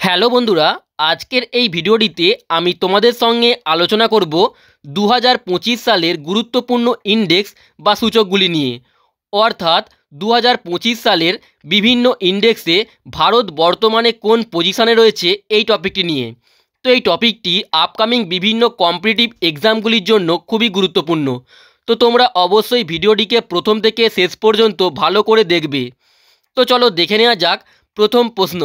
Hello বন্ধুরা, আজকের এই ভিডিওটিতে আমি তোমাদের সঙ্গে আলোচনা করব 2025 সালের গুরুত্বপূর্ণ ইন্ডেক্স বা সূচকগুলি নিয়ে। অর্থাৎ 2025 সালের বিভিন্ন ইন্ডেক্সে ভারত বর্তমানে কোন পজিশনে রয়েছে এই টপিকটি নিয়ে। তো এই টপিকটি আপকামিং বিভিন্ন কম্পিটিটিভ এক্সামগুলির জন্য খুবই গুরুত্বপূর্ণ। তো তোমরা অবশ্যই ভিডিওটিকে প্রথম থেকে শেষ পর্যন্ত ভালো করে দেখবে। তো চলো দেখে নেওয়া যাক প্রথম প্রশ্ন।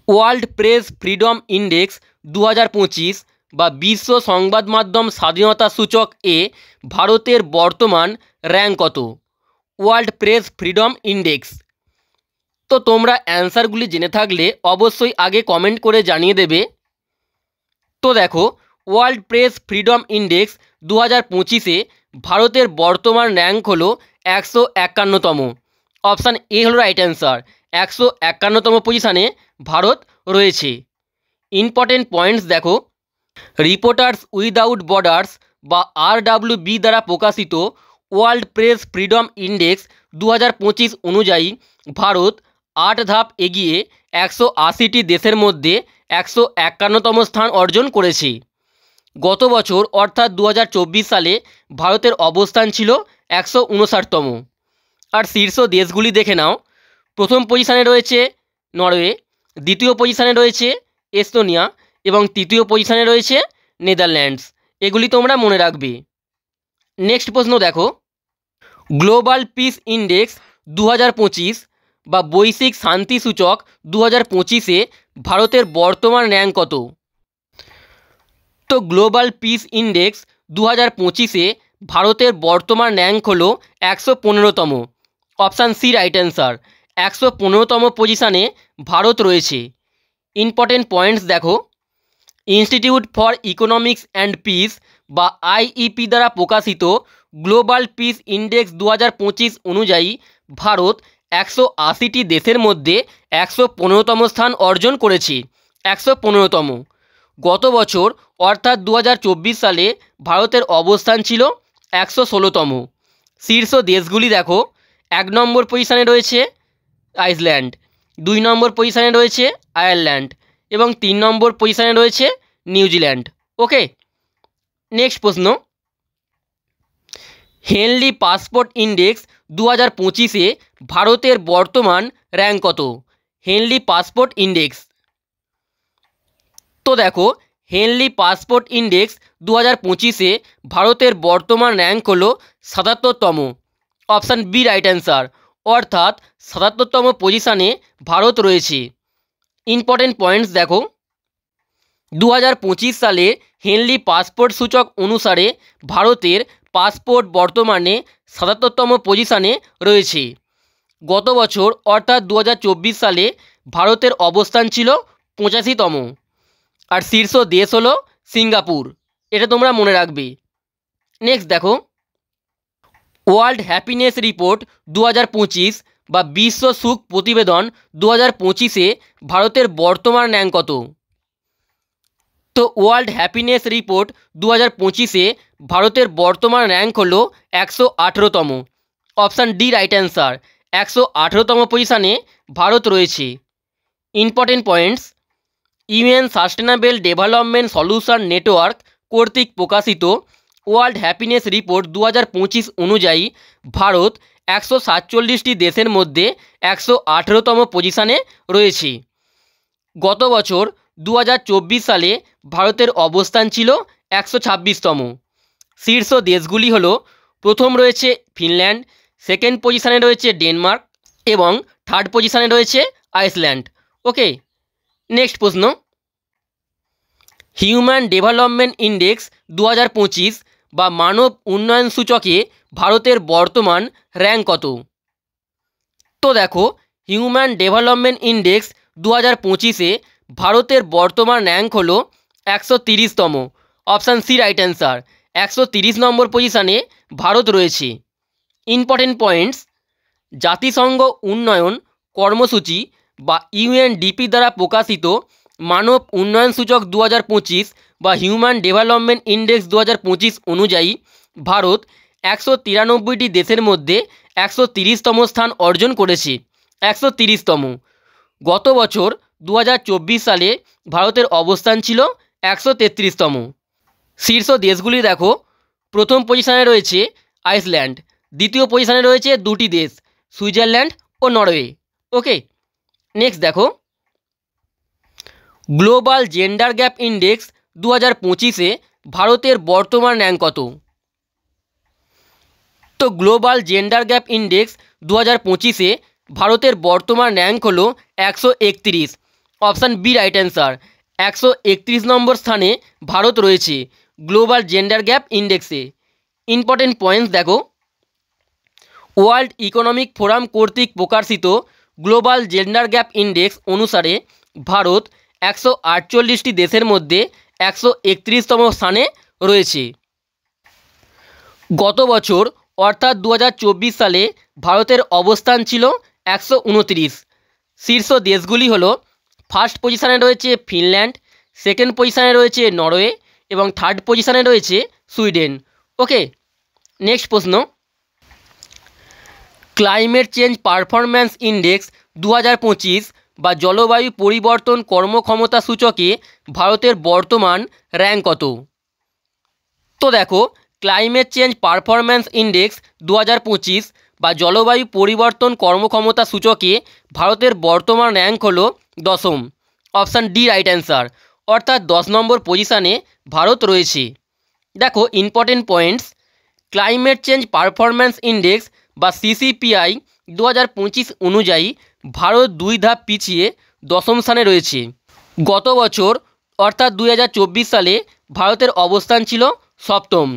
ওয়ার্ল্ড প্রেস ফ্রিডম ইন্ডেক্স 2025 বা বিশ্ব সংবাদ মাধ্যম স্বাধীনতা সূচক এ ভারতের বর্তমান র্যাঙ্ক কত? World press freedom index. তো তোমরা অ্যান্সারগুলি জেনে থাকলে অবশ্যই আগে কমেন্ট করে জানিয়ে দেবে। তো দেখো, ওয়ার্ল্ড প্রেস ফ্রিডম ইন্ডেক্স 2025-এ ভারতের বর্তমান র্যাঙ্ক হলো 151তম। অপশান এ হলো রাইট অ্যান্সার। 151তম পজিশানে ভারত রয়েছে। ইম্পর্টেন্ট পয়েন্টস দেখো, রিপোর্টার্স উইদাউট বর্ডার্স বা RWB দ্বারা প্রকাশিত ওয়ার্ল্ড প্রেস ফ্রিডম ইন্ডেক্স 2025 অনুযায়ী ভারত 8 ধাপ এগিয়ে 180টি দেশের মধ্যে 151তম স্থান অর্জন করেছে। গত বছর অর্থাৎ 2024 সালে ভারতের অবস্থান ছিল 159তম। আর শীর্ষ দেশগুলি দেখে নাও। প্রথম পজিশানে রয়েছে নরওয়ে, দ্বিতীয় পজিশানে রয়েছে এস্তোনিয়া এবং তৃতীয় পজিশানে রয়েছে নেদারল্যান্ডস। এগুলি তোমরা মনে রাখবে। নেক্সট প্রশ্ন দেখো, গ্লোবাল পিস ইন্ডেক্স 2025 বা বৈশ্বিক শান্তি সূচক 2025-এ ভারতের বর্তমান র্যাঙ্ক কত? তো গ্লোবাল পিস ইন্ডেক্স 2025-এ ভারতের বর্তমান র্যাঙ্ক হলো 115তম। Option C right answer. 115তম পজিশানে ভারত রয়েছে। ইম্পর্টেন্ট পয়েন্টস দেখো, Institute for Economics and Peace বা IEP দ্বারা প্রকাশিত গ্লোবাল পিস ইন্ডেক্স 2025 অনুযায়ী ভারত 180টি দেশের মধ্যে 115তম স্থান অর্জন করেছে। 115তম। গত বছর অর্থাৎ 2024 সালে ভারতের অবস্থান ছিল 116তম। শীর্ষ দেশগুলি দেখো, 1 নম্বর পজিশানে রয়েছে আইসল্যান্ড, 2 নম্বর পজিশানে রয়েছে আয়ারল্যান্ড এবং 3 নম্বর পজিশানে রয়েছে নিউজিল্যান্ড। ওকে, নেক্সট প্রশ্ন, হেনলি পাসপোর্ট ইন্ডেক্স 2025-এ ভারতের বর্তমান র্যাঙ্ক কত? Henley passport index. তো দেখো, হেনলি পাসপোর্ট ইন্ডেক্স 2025-এ ভারতের বর্তমান র্যাঙ্ক হলো 77তম। Option B right answer. অর্থাৎ 77তম পজিশানে ভারত রয়েছে। ইম্পর্টেন্ট পয়েন্টস দেখো, 2025 সালে হেনলি পাসপোর্ট সূচক অনুসারে ভারতের পাসপোর্ট বর্তমানে 77তম পজিশানে রয়েছে। গত বছর অর্থাৎ 2024 সালে ভারতের অবস্থান ছিল 85তম। আর শীর্ষ দেশ হলো সিঙ্গাপুর। এটা তোমরা মনে রাখবে। নেক্সট দেখো, ওয়ার্ল্ড হ্যাপিনেস রিপোর্ট 2025 বা বিশ্ব সুখ প্রতিবেদন 2025-এ ভারতের বর্তমান র্যাঙ্ক কত? তো ওয়ার্ল্ড হ্যাপিনেস রিপোর্ট 2025-এ ভারতের বর্তমান র্যাঙ্ক হলো 118তম। Option D right answer. 118তম পজিশানে ভারত রয়েছে। Important points, UN Sustainable Development Solution Network কর্তৃক প্রকাশিত ওয়ার্ল্ড হ্যাপিনেস রিপোর্ট 2025 অনুযায়ী ভারত 147টি দেশের মধ্যে 118তম পজিশানে রয়েছে। গত বছর 2024 সালে ভারতের অবস্থান ছিল 126তম। শীর্ষ দেশগুলি হলো, প্রথম রয়েছে ফিনল্যান্ড, সেকেন্ড পজিশানে রয়েছে ডেনমার্ক এবং থার্ড পজিশানে রয়েছে আইসল্যান্ড। ওকে, নেক্সট প্রশ্ন, হিউম্যান ডেভেলপমেন্ট ইন্ডেক্স 2025 বা মানব উন্নয়ন সূচকে ভারতের বর্তমান র্যাঙ্ক কত? তো দেখো, হিউম্যান ডেভেলপমেন্ট ইন্ডেক্স 2025-এ ভারতের বর্তমান র্যাঙ্ক হলো 130তম। Option C right answer. 130 নম্বর পজিশানে ভারত রয়েছে। ইম্পর্টেন্ট পয়েন্টস, জাতিসংঘ উন্নয়ন কর্মসূচি বা UNDP দ্বারা প্রকাশিত মানব উন্নয়ন সূচক 2025 বা হিউম্যান ডেভেলপমেন্ট ইন্ডেক্স 2025 অনুযায়ী ভারত 193টি দেশের মধ্যে 130তম স্থান অর্জন করেছে। 130তম। গত বছর 2024 সালে ভারতের অবস্থান ছিল 133তম। শীর্ষ দেশগুলি দেখো, প্রথম পজিশনে রয়েছে আইসল্যান্ড, দ্বিতীয় পজিশনে রয়েছে দুটি দেশ, সুইজারল্যান্ড ও নরওয়ে। ওকে, নেক্সট দেখো, গ্লোবাল জেন্ডার গ্যাপ ইন্ডেক্স 2025-এ ভারতের বর্তমান র্যাঙ্ক কত? তো গ্লোবাল জেন্ডার গ্যাপ ইন্ডেক্স 2025-এ ভারতের বর্তমান র্যাঙ্ক হলো 131। Option B right answer. 131 নম্বর স্থানে ভারত রয়েছে গ্লোবাল জেন্ডার গ্যাপ ইন্ডেক্সে। ইম্পর্টেন্ট পয়েন্টস দেখো, ওয়ার্ল্ড ইকোনমিক ফোরাম কর্তৃক প্রকাশিত গ্লোবাল জেন্ডার গ্যাপ ইন্ডেক্স অনুসারে ভারত 148টি দেশের মধ্যে 131তম স্থানে রয়েছে। গত বছর অর্থাৎ 2024 সালে ভারতের অবস্থান ছিল 129। শীর্ষ দেশগুলি হলো, ফার্স্ট পজিশনে রয়েছে ফিনল্যান্ড, সেকেন্ড পজিশনে রয়েছে নরওয়ে এবং থার্ড পজিশনে রয়েছে সুইডেন। ওকে, নেক্সট প্রশ্ন, ক্লাইমেট চেঞ্জ পারফরম্যান্স ইন্ডেক্স 2025 বা জলবায়ু পরিবর্তন কর্মক্ষমতা সূচকে ভারতের বর্তমান র্যাঙ্ক কত? তো দেখো, ক্লাইমেট চেঞ্জ পারফরম্যান্স ইন্ডেক্স 2025 বা জলবায়ু পরিবর্তন কর্মক্ষমতা সূচকে ভারতের বর্তমান র্যাঙ্ক হলো 10ম। অপশান ডি রাইট অ্যান্সার, অর্থাৎ 10 নম্বর পজিশানে ভারত রয়েছে। দেখো important points, climate change performance index বা সিসিপিআই 2025 অনুযায়ী ভারত 2 ধাপ পিছিয়ে 10ম স্থানে রয়েছে। গত বছর অর্থাৎ 2024 সালে ভারতের অবস্থান ছিল 7ম।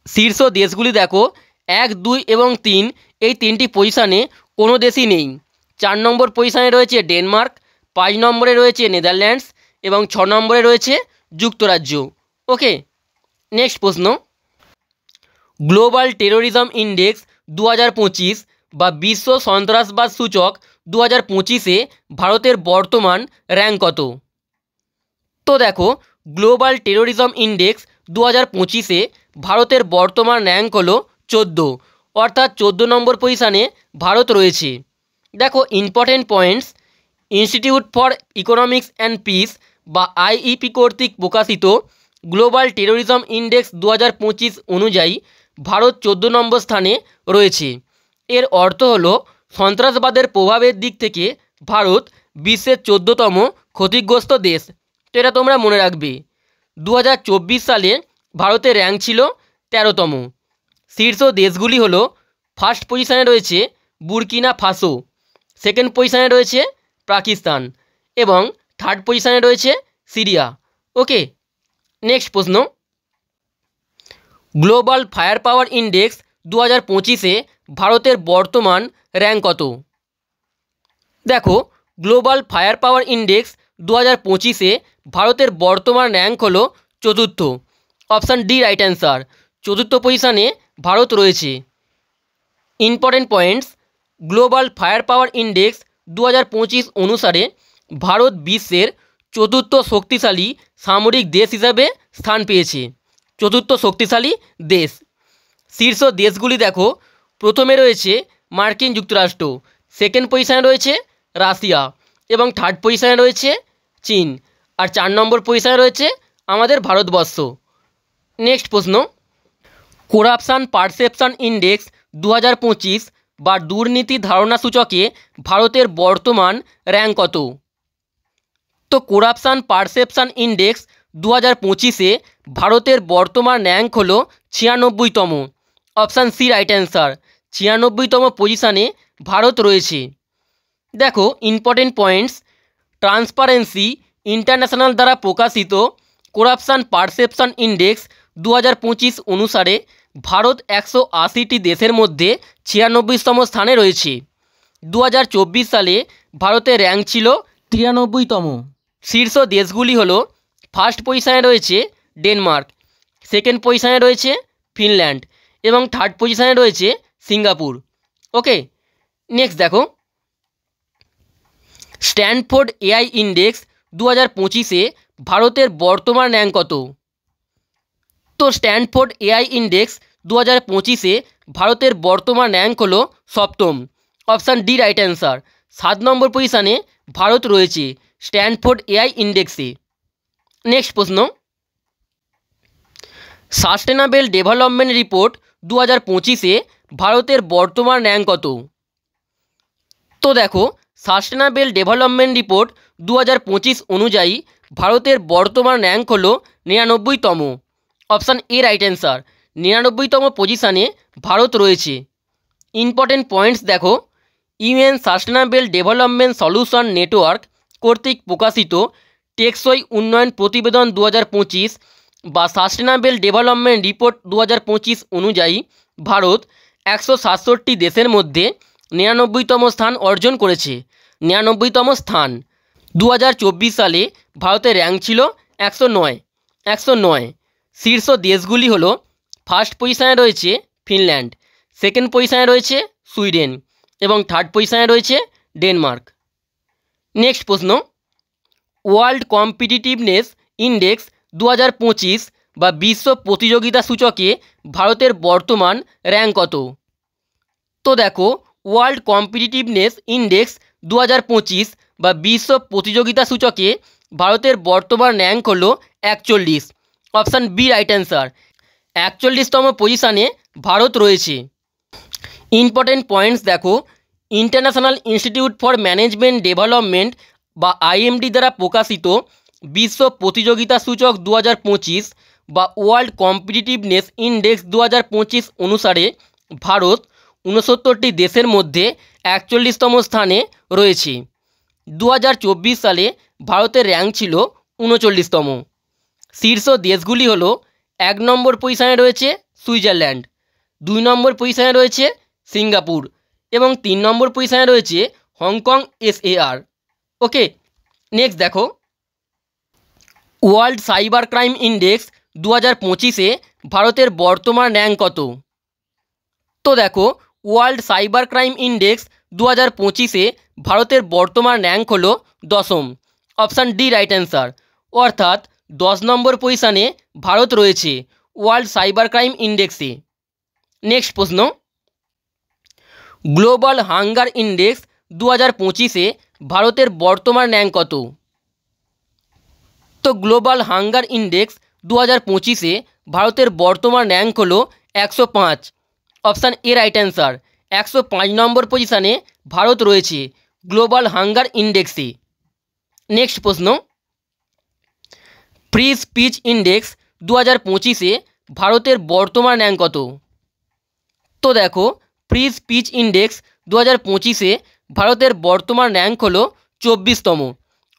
শীর্ষ দেশগুলি দেখো, 1, 2 এবং 3 এই 3টি পজিশানে কোনো দেশই নেই। 4 নম্বর পজিশানে রয়েছে ডেনমার্ক, 5 নম্বরে রয়েছে নেদারল্যান্ডস এবং 6 নম্বরে রয়েছে যুক্তরাজ্য। ওকে, নেক্সট প্রশ্ন, গ্লোবাল টেরোরিজম ইন্ডেক্স 2025 বা বিশ্ব সন্ত্রাসবাদ সূচক 2025-এ ভারতের বর্তমান র্যাঙ্ক কত? তো দেখো, গ্লোবাল টেরোরিজম ইন্ডেক্স 2025-এ ভারতের বর্তমান র্যাঙ্ক হলো 14, অর্থাৎ 14 নম্বর পজিশানে ভারত রয়েছে। দেখো important points, institute for Economics and Peace বা আইইপি কর্তৃক প্রকাশিত গ্লোবাল টেরোরিজম ইন্ডেক্স 2025 অনুযায়ী ভারত 14 নম্বর স্থানে রয়েছে। এর অর্থ হলো সন্ত্রাসবাদের প্রভাবের দিক থেকে ভারত বিশ্বের 14তম ক্ষতিগ্রস্ত দেশ। তো এটা তোমরা মনে রাখবে। 2024 সালে ভারতের র্যাঙ্ক ছিল 13তম। শীর্ষ দেশগুলি হলো, ফার্স্ট পজিশানে রয়েছে বুরকিনা ফাসো, সেকেন্ড পজিশানে রয়েছে পাকিস্তান এবং থার্ড পজিশানে রয়েছে সিরিয়া। ওকে, নেক্সট প্রশ্ন, গ্লোবাল ফায়ার পাওয়ার ইন্ডেক্স 2025-এ ভারতের বর্তমান র্যাঙ্ক কত? দেখো, গ্লোবাল ফায়ার পাওয়ার ইন্ডেক্স 2025-এ ভারতের বর্তমান র্যাঙ্ক হলো 4র্থ। অপশান ডি রাইট অ্যান্সার, 4র্থ পজিশানে ভারত রয়েছে। ইম্পর্টেন্ট পয়েন্টস, গ্লোবাল ফায়ার পাওয়ার ইন্ডেক্স 2025 অনুসারে ভারত বিশ্বের 4র্থ শক্তিশালী সামরিক দেশ হিসাবে স্থান পেয়েছে। 4র্থ শক্তিশালী দেশ। শীর্ষ দেশগুলি দেখো, প্রথমে রয়েছে মার্কিন যুক্তরাষ্ট্র, সেকেন্ড পজিশানে রয়েছে রাশিয়া এবং থার্ড পজিশানে রয়েছে চীন, আর 4 নম্বর পজিশানে রয়েছে আমাদের ভারতবর্ষ। নেক্সট প্রশ্ন, করাপশান পারসেপশান ইন্ডেক্স 2025 বা দুর্নীতি ধারণা সূচকে ভারতের বর্তমান র্যাঙ্ক কত? তো করাপশান পারসেপশান ইন্ডেক্স 2025-এ ভারতের বর্তমান র্যাঙ্ক হলো 96তম। অপশান সি রাইট অ্যান্সার, 96তম পজিশানে ভারত রয়েছে। দেখো ইম্পর্টেন্ট পয়েন্টস, ট্রান্সপারেন্সি ইন্টারন্যাশনাল দ্বারা প্রকাশিত করাপশান পারসেপশান ইন্ডেক্স 2025 অনুসারে ভারত 180টি দেশের মধ্যে 96তম স্থানে রয়েছে। 2024 সালে ভারতের র্যাঙ্ক ছিল 93তম। শীর্ষ দেশগুলি হলো, ফার্স্ট পজিশানে রয়েছে ডেনমার্ক, সেকেন্ড পজিশানে রয়েছে ফিনল্যান্ড এবং থার্ড পজিশানে রয়েছে সিঙ্গাপুর। ওকে, নেক্সট দেখো, স্ট্যানফোর্ড এআই ইন্ডেক্স 2025-এ ভারতের বর্তমান র্যাঙ্ক কত? তো স্ট্যানফোর্ড এআই ইন্ডেক্স 2025-এ ভারতের বর্তমান র্যাঙ্ক হলো 7ম। অপশান ডি রাইট অ্যান্সার, 7 নম্বর পজিশানে ভারত রয়েছে স্ট্যানফোর্ড এআই ইন্ডেক্সে। নেক্সট প্রশ্ন, সাস্টেনেবল ডেভেলপমেন্ট রিপোর্ট 2025-এ ভারতের বর্তমান র্যাঙ্ক কত? তো দেখো, সাস্টেনেবল ডেভেলপমেন্ট রিপোর্ট 2025 অনুযায়ী ভারতের বর্তমান র্যাঙ্ক হলো 99তম। Option A right answer. 99তম পজিশানে ভারত রয়েছে। ইম্পর্টেন্ট পয়েন্টস দেখো, UN Sustainable Development Solution Network কর্তৃক প্রকাশিত টেকসই উন্নয়ন প্রতিবেদন 2025 বা সাস্টেনেবল ডেভেলপমেন্ট রিপোর্ট 2025 অনুযায়ী ভারত 167 দেশের মধ্যে 99তম স্থান অর্জন করেছে। 99তম স্থান। 2024 সালে ভারতের র্যাঙ্ক ছিল 109। শীর্ষ দেশগুলি হলো, ফার্স্ট পজিশানে রয়েছে ফিনল্যান্ড, সেকেন্ড পজিশানে রয়েছে সুইডেন এবং থার্ড পজিশানে রয়েছে ডেনমার্ক। নেক্সট প্রশ্ন, ওয়ার্ল্ড কম্পিটিটিভনেস ইন্ডেক্স 2025 বা বিশ্ব প্রতিযোগিতা সূচকে ভারতের বর্তমান র্যাঙ্ক কত? তো দেখো, ওয়ার্ল্ড কম্পিটিটিভনেস ইন্ডেক্স 2025 বা বিশ্ব প্রতিযোগিতা সূচকে ভারতের বর্তমান র্যাঙ্ক হলো 41। Option B right answer. 41তম পজিশানে ভারত রয়েছে। ইম্পর্টেন্ট পয়েন্টস দেখো, International Institute for Management Development বা আইএমডি দ্বারা প্রকাশিত বিশ্ব প্রতিযোগিতা সূচক 2025 বা ওয়ার্ল্ড কম্পিটিটিভনেস ইন্ডেক্স 2025 অনুসারে ভারত 69টি দেশের মধ্যে 41তম স্থানে রয়েছে। 2024 সালে ভারতের র্যাঙ্ক ছিল 39তম। শীর্ষ দেশগুলি হলো, 1 নম্বর পজিশানে রয়েছে সুইজারল্যান্ড, 2 নম্বর পজিশানে রয়েছে সিঙ্গাপুর এবং 3 নম্বর পজিশানে রয়েছে হংকং SAR। ওকে, নেক্সট দেখো, ওয়ার্ল্ড সাইবার ক্রাইম ইন্ডেক্স 2025-এ ভারতের বর্তমান র্যাঙ্ক কত? তো দেখো, ওয়ার্ল্ড সাইবার ক্রাইম ইন্ডেক্স 2025-এ ভারতের বর্তমান র্যাঙ্ক হলো 10ম। Option D right answer. অর্থাৎ 10 নম্বর পজিশানে ভারত রয়েছে ওয়ার্ল্ড সাইবার ক্রাইম ইন্ডেক্সে। নেক্সট প্রশ্ন, গ্লোবাল হাঙ্গার ইন্ডেক্স 2025-এ ভারতের বর্তমান র্যাঙ্ক কত? তো গ্লোবাল হাঙ্গার ইন্ডেক্স 2025-এ ভারতের বর্তমান র্যাঙ্ক হলো 105। Option A right answer. 105 নম্বর পজিশানে ভারত রয়েছে গ্লোবাল হাঙ্গার ইন্ডেক্সে। নেক্সট প্রশ্ন, ফ্রি স্পিচ ইন্ডেক্স 2025-এ ভারতের বর্তমান র্যাঙ্ক কত? তো দেখো, ফ্রি স্পিচ ইন্ডেক্স 2025-এ ভারতের বর্তমান র্যাঙ্ক হলো 24তম।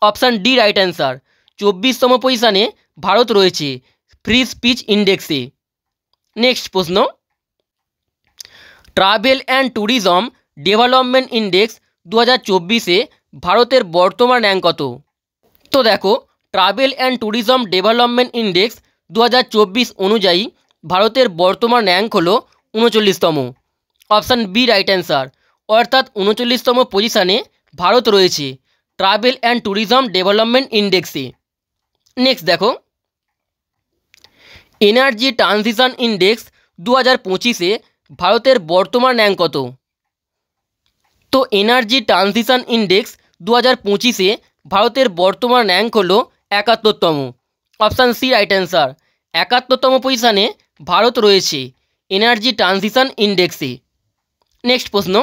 Option D right answer. 24তম পজিশানে ভারত রয়েছে ফ্রি স্পিচ ইন্ডেক্সে। নেক্সট প্রশ্ন, Travel and Tourism Development Index 2024-এ ভারতের বর্তমান র্যাঙ্ক কত? তো দেখো, Travel and Tourism Development Index 2024 অনুযায়ী ভারতের বর্তমান র্যাঙ্ক হলো 39তম। Option B right answer. অর্থাৎ 39তম পজিশানে ভারত রয়েছে ট্রাভেল অ্যান্ড ট্যুরিজম ডেভেলপমেন্ট ইন্ডেক্সে। নেক্সট দেখো, এনার্জি ট্রানজিশন ইন্ডেক্স 2025-এ ভারতের বর্তমান র্যাঙ্ক কত? তো এনার্জি ট্রানজিশন ইন্ডেক্স 2025-এ ভারতের বর্তমান র্যাঙ্ক হলো 71তম। Option C right answer. 71তম পজিশানে ভারত রয়েছে এনার্জি ট্রানজিশন ইন্ডেক্সে। নেক্সট প্রশ্ন,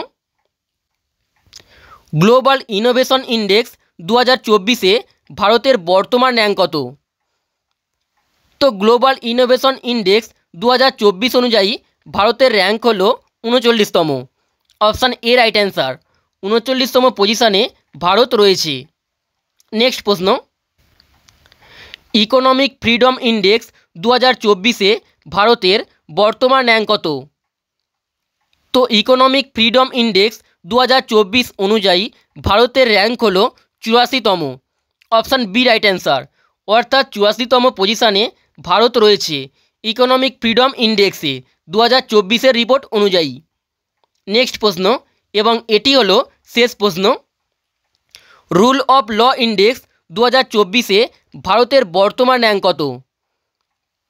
গ্লোবাল ইনোভেশন ইন্ডেক্স 2024-এ ভারতের বর্তমান র্যাঙ্ক কত? তো গ্লোবাল ইনোভেশন ইন্ডেক্স 2024 অনুযায়ী ভারতের র্যাঙ্ক হলো 39তম। Option A right answer. 39তম পজিশানে ভারত রয়েছে। নেক্সট প্রশ্ন, ইকোনমিক ফ্রিডম ইন্ডেক্স 2024-এ ভারতের বর্তমান র্যাঙ্ক কত? তো ইকোনমিক ফ্রিডম ইন্ডেক্স 2024 অনুযায়ী ভারতের র্যাঙ্ক হলো 84তম। Option B right answer. অর্থাৎ 84তম পজিশানে ভারত রয়েছে ইকোনমিক ফ্রিডম ইন্ডেক্সে 2024-এর রিপোর্ট অনুযায়ী। নেক্সট প্রশ্ন, এবং এটি হলো শেষ প্রশ্ন, রুল অফ ল ইন্ডেক্স 2024-এ ভারতের বর্তমান র্যাঙ্ক কত?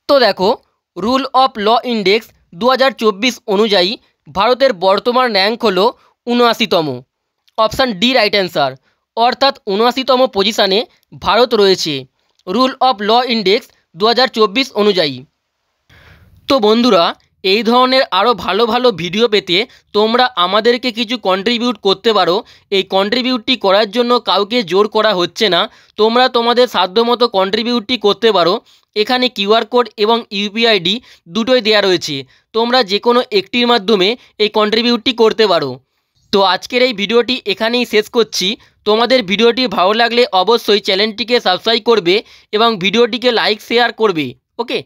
তো দেখো, রুল অফ ল ইন্ডেক্স 2024 অনুযায়ী ভারতের বর্তমান র্যাঙ্ক হলো 79তম। Option D right answer. অর্থাৎ ৭৯তম পজিশানে ভারত রয়েছে রুল অফ ল ইন্ডেক্স 2024 অনুযায়ী। তো বন্ধুরা, এই ধরনের আরও ভালো ভালো ভিডিও পেতে তোমরা আমাদেরকে কিছু কন্ট্রিবিউট করতে পারো। এই কন্ট্রিবিউটটি করার জন্য কাউকে জোর করা হচ্ছে না, তোমরা তোমাদের সাধ্যমতো কন্ট্রিবিউটটি করতে পারো। এখানে কিউআর কোড এবং ইউপিআইডি দুটোই দেওয়া রয়েছে, তোমরা যে কোনো একটির মাধ্যমে এই কন্ট্রিবিউটটি করতে পারো। তো আজকের এই ভিডিওটি এখানেই শেষ করছি। তোমাদের ভিডিওটি ভালো লাগলে অবশ্যই চ্যানেলটিকে সাবস্ক্রাইব করবে এবং ভিডিওটিকে লাইক শেয়ার করবে। ওকে।